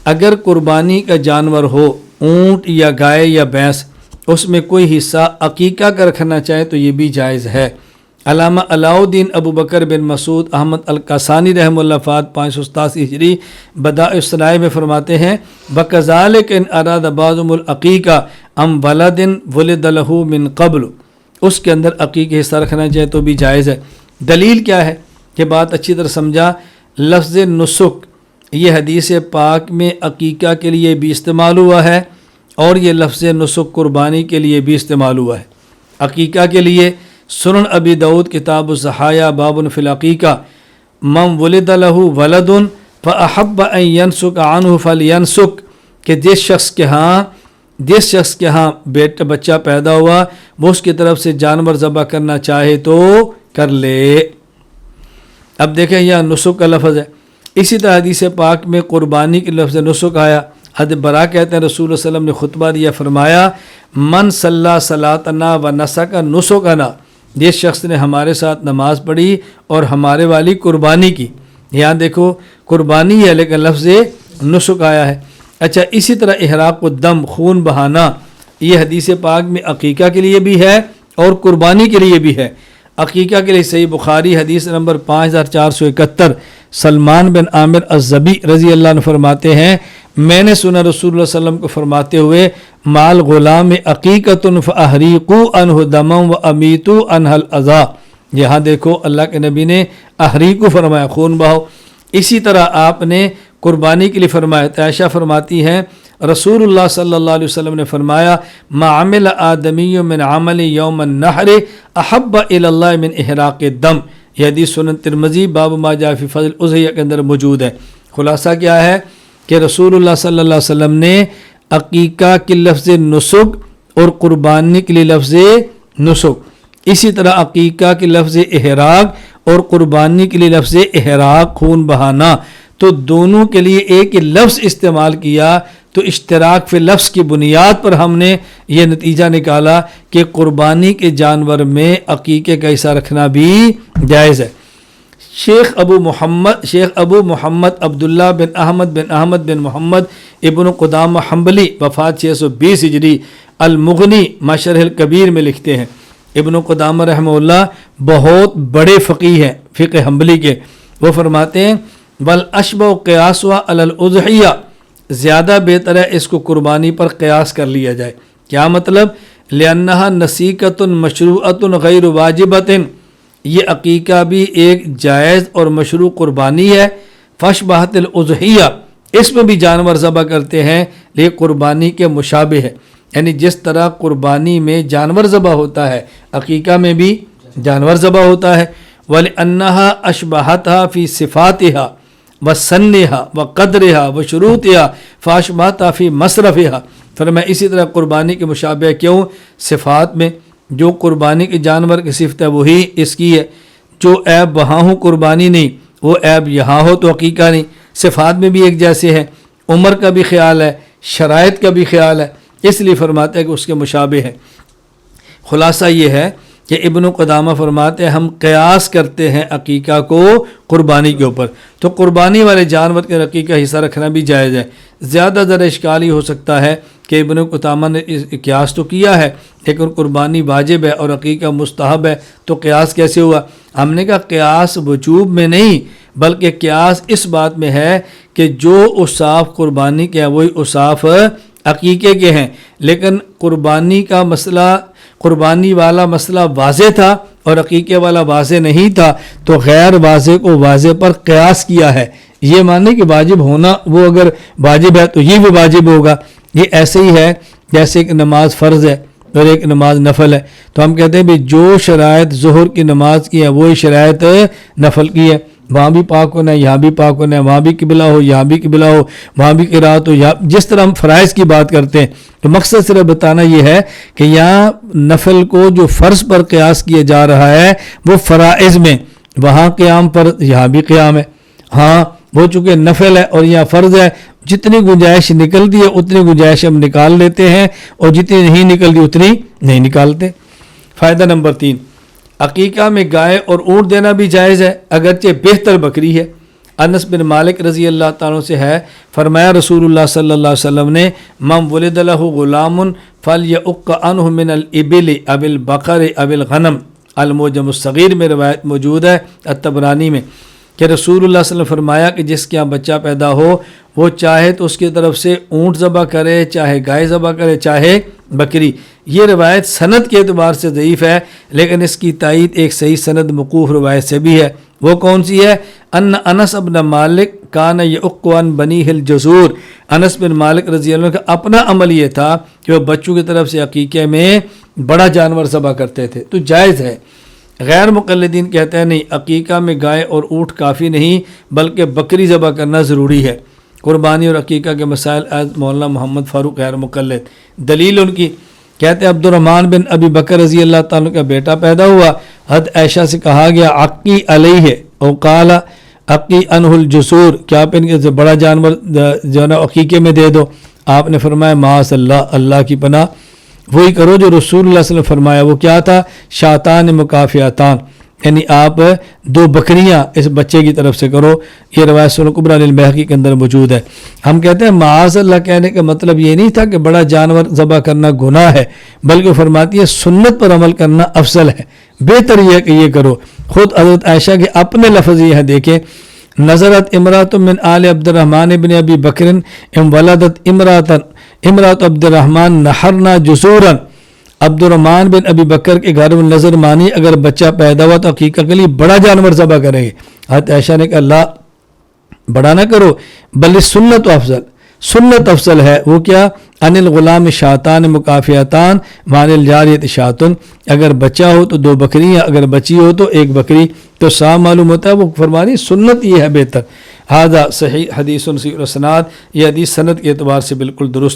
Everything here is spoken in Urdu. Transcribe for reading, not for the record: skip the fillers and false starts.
اگر قربانی کا جانور ہو اونٹ یا گائے یا بھینس، اس میں کوئی حصہ عقیقہ کا رکھنا چاہے تو یہ بھی جائز ہے۔ علامہ علاء الدین ابو بکر بن مسعود احمد القاسانی رحمہ اللہ فات 587 ہجری بدائع الصنائع میں فرماتے ہیں بکذالک ان اراد بعضهم العقیقہ ام ولد ولد له من قبل، اس کے اندر عقیقہ حصہ رکھنا چاہے تو بھی جائز ہے۔ دلیل کیا ہے کہ بات اچھی طرح سمجھا، لفظ نسک یہ حدیث پاک میں عقیقہ کے لیے بھی استعمال ہوا ہے اور یہ لفظ نسک قربانی کے لیے بھی استعمال ہوا ہے۔ عقیقہ کے لیے سنن ابی داؤد کتاب الضحایا باب فی العقیقہ من ولد له ولد فاحب ان ينسک عنہ فلینسک، کہ جس شخص کے ہاں بچہ پیدا ہوا وہ اس کی طرف سے جانور ذبح کرنا چاہے تو کر لے۔ اب دیکھیں یہاں نسک کا لفظ ہے، اسی طرح حدیث پاک میں قربانی کے لفظ نسک آیا۔ حضرت برا کہتے ہیں رسول اللہ صلی اللہ علیہ وسلم نے خطبہ دیا، فرمایا من صلی صلاتنا و نسک نسکنا، جس شخص نے ہمارے ساتھ نماز پڑھی اور ہمارے والی قربانی کی۔ یہاں دیکھو قربانی ہے لیکن لفظ نسک آیا ہے۔ اچھا، اسی طرح احراق الدم، خون بہانا، یہ حدیث پاک میں عقیقہ کے لیے بھی ہے اور قربانی کے لیے بھی ہے۔ عقیقہ کے لیے صحیح بخاری حدیث نمبر 5471 سلمان بن عامر الضبی رضی اللہ عنہ فرماتے ہیں میں نے سنا رسول اللہ صلی اللہ علیہ وسلم کو فرماتے ہوئے مال غلام عقیقۃ فاحریقوا عنہ دما وامیتوا عنہ الاذی، یہاں دیکھو اللہ کے نبی نے احریقوا فرمایا خون بہاؤ، اسی طرح آپ نے قربانی کے لیے فرمایا۔ عائشہ فرماتی ہیں رسول اللہ صلی اللہ علیہ وسلم نے فرمایا ما عمل آدمی من عمل یوم النحر احب الی اللہ من احراق الدم، یہ حدیث سنن ترمذی باب ما جاء فی فضل الاضحیہ کے اندر موجود ہے۔ خلاصہ کیا ہے کہ رسول اللہ صلی اللہ علیہ وسلم نے عقیقہ کے لفظ نسک اور قربانی کے لیے لفظ نسک، اسی طرح عقیقہ کے لفظ احراق اور قربانی کے لیے لفظ احراق خون بہانا، تو دونوں کے لیے ایک ہی لفظ استعمال کیا، تو اشتراک فی لفظ کی بنیاد پر ہم نے یہ نتیجہ نکالا کہ قربانی کے جانور میں عقیقے کا حصہ رکھنا بھی جائز ہے۔ شیخ ابو محمد عبداللہ بن احمد بن محمد ابن قدامہ حنبلی وفات 620 ہجری المغنی شرح الکبیر میں لکھتے ہیں، ابن قدامہ رحمہ اللہ بہت بڑے فقیہ ہیں فقہ حنبلی کے، وہ فرماتے ہیں بل اشبہ قیاس علی الاضحیہ، زیادہ بہتر ہے اس کو قربانی پر قیاس کر لیا جائے۔ کیا مطلب؟ لأنہا نسیکۃ مشروعۃ غیر واجبۃ، یہ عقیقہ بھی ایک جائز اور مشروع قربانی ہے۔ فشبہت الاضحیہ، اس میں بھی جانور ذبح کرتے ہیں لیکن قربانی کے مشابہ ہے، یعنی جس طرح قربانی میں جانور ذبح ہوتا ہے عقیقہ میں بھی جانور ذبح ہوتا ہے۔ وَلِأَنَّهَا أَشْبَهَتْهَا فِي صِفَاتِهَا وَسَنِّهَا وَقَدْرِهَا وَشُرُوطِهَا فَأَشْبَهَتْهَا فِي مَصْرَفِهَا، فرمایا اسی طرح قربانی کے مشابہ کیوں؟ صفات میں، جو قربانی کے جانور کی صفت ہے وہی اس کی ہے، جو عیب وہاں ہو قربانی نہیں، وہ عیب یہاں ہو تو عقیقہ نہیں۔ صفات میں بھی ایک جیسے ہے، عمر کا بھی خیال ہے، شرائط کا بھی خیال ہے، اس لیے فرماتے ہیں کہ اس کے مشابہ ہے۔ خلاصہ یہ ہے کہ ابن قدامہ فرماتے ہیں ہم قیاس کرتے ہیں عقیقہ کو قربانی کے اوپر، تو قربانی والے جانور کے عقیقہ حصہ رکھنا بھی جائز ہے۔ زیادہ ذرا اشکال ہی ہو سکتا ہے کہ ابن قدامہ نے قیاس تو کیا ہے لیکن قربانی واجب ہے اور عقیقہ مستحب ہے، تو قیاس کیسے ہوا؟ ہم نے کہا قیاس وجوب میں نہیں بلکہ قیاس اس بات میں ہے کہ جو اوصاف قربانی کے ہیں وہی اوصاف عقیقے کے ہیں، لیکن قربانی والا مسئلہ واضح تھا اور عقیقے والا واضح نہیں تھا، تو غیر واضح کو واضح پر قیاس کیا ہے۔ یہ ماننے کہ واجب ہونا، وہ اگر واجب ہے تو یہ بھی واجب ہوگا۔ یہ ایسے ہی ہے جیسے ایک نماز فرض ہے اور ایک نماز نفل ہے، تو ہم کہتے ہیں بھی جو شرائط ظہر کی نماز کی ہے وہی شرائط نفل کی ہے، وہاں بھی پاک ہونا ہے، یہاں بھی پاک ہونا ہے، وہاں بھی قبلہ ہو، یہاں بھی قبلہ ہو، وہاں بھی قرات ہو، جس طرح ہم فرائض کی بات کرتے ہیں، تو مقصد صرف بتانا یہ ہے کہ یہاں نفل کو جو فرض پر قیاس کیا جا رہا ہے وہ فرائض میں، وہاں قیام پر یہاں بھی قیام ہے، ہاں وہ چونکہ نفل ہے اور یہاں فرض ہے، جتنی گنجائش نکلتی ہے اتنی گنجائش ہم نکال لیتے ہیں اور جتنی نہیں نکلتی اتنی نہیں نکالتے۔ فائدہ نمبر 3، عقیقہ میں گائے اور اونٹ دینا بھی جائز ہے، اگرچہ بہتر بکری ہے۔ انس بن مالک رضی اللہ تعالیٰ سے ہے، فرمایا رسول اللہ صلی اللہ علیہ وسلم نے من ولد لہ غلام فلیعق عنہ من الابل اب البقر اب الغنم، المعجم الصغیر میں روایت موجود ہے الطبرانی میں، کہ رسول اللہ صلی اللہ علیہ وسلم فرمایا کہ جس کے یہاں بچہ پیدا ہو وہ چاہے تو اس کی طرف سے اونٹ ذبح کرے، چاہے گائے ذبح کرے، چاہے بکری۔ یہ روایت سند کے اعتبار سے ضعیف ہے، لیکن اس کی تائید ایک صحیح سند موقوف روایت سے بھی ہے۔ وہ کون سی ہے؟ ان انس بن مالک کان یعق عن بنیہ الجزور، انس بن مالک رضی اللہ عنہ کا اپنا عمل یہ تھا کہ وہ بچوں کی طرف سے عقیقے میں بڑا جانور ذبح کرتے تھے، تو جائز ہے۔ غیر مقلدین کہتے ہیں نہیں، عقیقہ میں گائے اور اونٹ کافی نہیں بلکہ بکری ذبح کرنا ضروری ہے۔ قربانی اور عقیقہ کے مسائل از مولانا محمد فاروق غیر مقلد، دلیل ان کی کہتے ہیں عبد الرحمن بن ابی بکر رضی اللہ تعالیٰ کا بیٹا پیدا ہوا، حضرت عائشہ سے کہا گیا عقی علیہ او قال عقی عنہ الجسور، کیا آپ ان کے بڑا جانور جو ہے نا عقیقے میں دے دو؟ آپ نے فرمایا معاذ اللہ، اللہ کی پناہ، وہی کرو جو رسول اللہ صلی اللہ علیہ وسلم فرمایا۔ وہ کیا تھا؟ شاتان مکافیاتان، یعنی آپ 2 بکریاں اس بچے کی طرف سے کرو۔ یہ روایت سنن کبریٰ للبیہقی کے اندر موجود ہے۔ ہم کہتے ہیں معاذ اللہ کہنے کا مطلب یہ نہیں تھا کہ بڑا جانور ذبح کرنا گناہ ہے، بلکہ فرماتی ہے سنت پر عمل کرنا افضل ہے، بہتر یہ ہے کہ یہ کرو۔ خود حضرت عائشہ کے اپنے لفظ یہ ہے، دیکھیں نظرت امرات من آل عبد الرحمن بن ابی بکر ام ولدت امرات عبد الرحمن نحرنا جسورا، عبد الرحمن بن ابی بکر کے گھر میں نظر مانی اگر بچہ پیدا ہوا تو عقیقہ کے لیے بڑا جانور ذبح کریں گے۔ حضرت عائشہ نے کہا اللہ بڑا نہ کرو، بل سنت افضل، سنت افضل ہے۔ وہ کیا؟ ان الغلام شاتان مکافیاتان مان الجاریت شاتن، اگر بچہ ہو تو 2 بکریاں، اگر بچی ہو تو 1 بکری، تو صاف معلوم ہوتا ہے وہ فرمانی سنت یہ ہے بہتر۔ ہذا صحیح حدیث صحیح الاسناد، یہ حدیث سند کے اعتبار سے بالکل درست